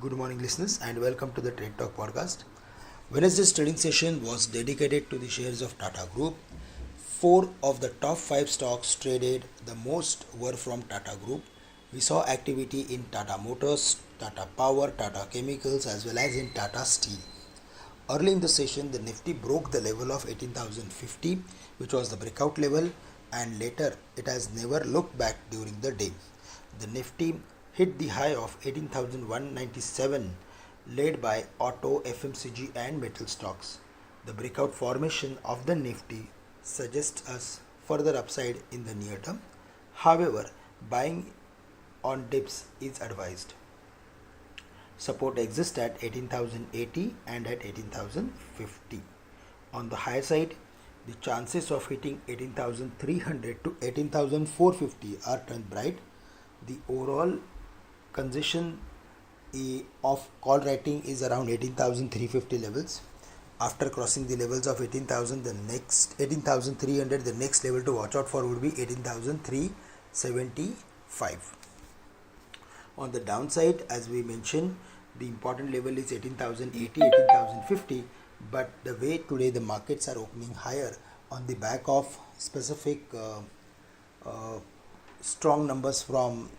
Good morning, listeners, and welcome to the Trade Talk podcast. Wednesday's trading session was dedicated to the shares of Tata Group. Four of the top five stocks traded the most were from Tata Group. We saw activity in Tata Motors, Tata Power, Tata Chemicals, as well as in Tata Steel. Early in the session, the Nifty broke the level of 18,050, which was the breakout level, and later it has never looked back during the day. The Nifty hit the high of 18,197, led by auto, FMCG, and metal stocks. The breakout formation of the Nifty suggests us further upside in the near term. However, buying on dips is advised. Support exists at 18,080 and at 18,050. On the higher side, the chances of hitting 18,300 to 18,450 are turned bright. The overall congestion of call writing is around 18,350 levels. After crossing the levels of 18,000, the next 18,300, the next level to watch out for would be 18,375. On the downside, as we mentioned, the important level is 18,080, 18,050, but the way today the markets are opening higher on the back of specific strong numbers from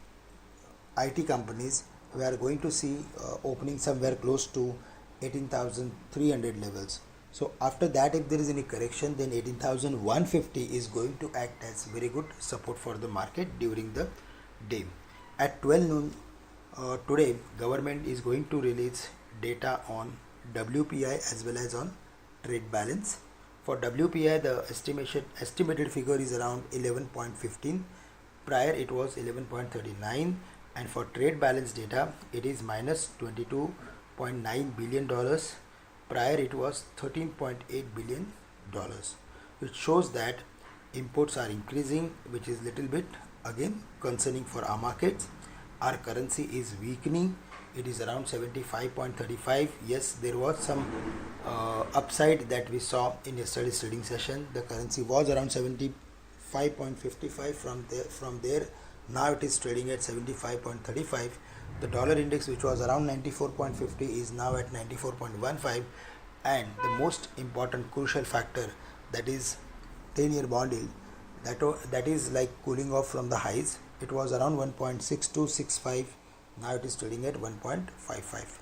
IT companies, we are going to see opening somewhere close to 18,300 levels. So after that, if there is any correction, then 18,150 is going to act as very good support for the market during the day. At 12 noon today, government is going to release data on WPI as well as on trade balance. For WPI, the estimated figure is around 11.15. Prior it was 11.39, and for trade balance data it is minus $22.9 billion. Prior it was $13.8 billion, which shows that imports are increasing, which is little bit again concerning for our markets. Our currency is weakening. It is around 75.35. Yes, there was some upside that we saw in yesterday's trading session. The currency was around 75.55. From there now it is trading at 75.35. The dollar index, which was around 94.50, is now at 94.15. And the most important crucial factor, that is 10-year bond yield, that is like cooling off from the highs. It was around 1.6265. Now it is trading at 1.55.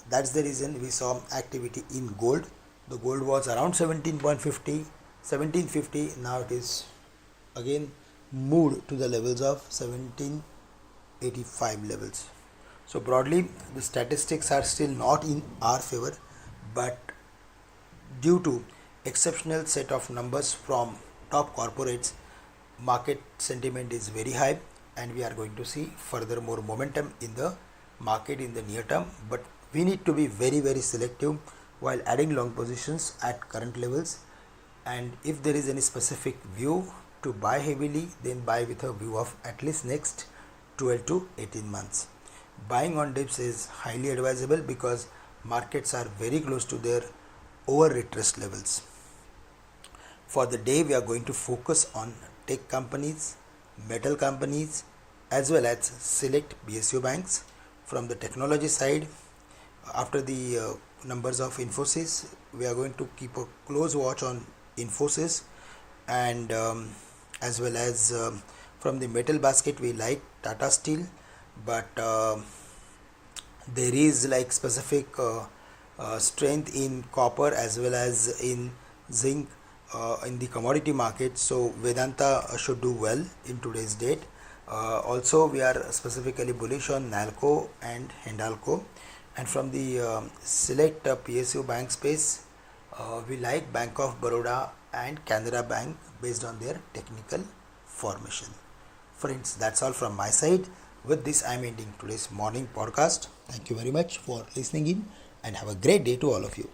That's the reason we saw activity in gold. The gold was around 1750. Now it is again moved to the levels of 1785 levels. So broadly, the statistics are still not in our favor, but due to exceptional set of numbers from top corporates, market sentiment is very high, and we are going to see further more momentum in the market in the near term. But we need to be very, very selective while adding long positions at current levels. And if there is any specific view to buy heavily, then buy with a view of at least next 12 to 18 months. Buying on dips is highly advisable because markets are very close to their over retraced levels. For the day, we are going to focus on tech companies, metal companies, as well as select PSU banks. From the technology side, after the numbers of Infosys, we are going to keep a close watch on Infosys, and as well as from the metal basket, we like Tata Steel, but there is like specific strength in copper as well as in zinc in the commodity market. So Vedanta should do well in today's date. Also, we are specifically bullish on Nalco and Hindalco. And from the select PSU bank space, we like Bank of Baroda and Canara Bank based on their technical formation. Friends, that's all from my side. With this, I'm ending today's morning podcast. Thank you very much for listening in, and have a great day to all of you.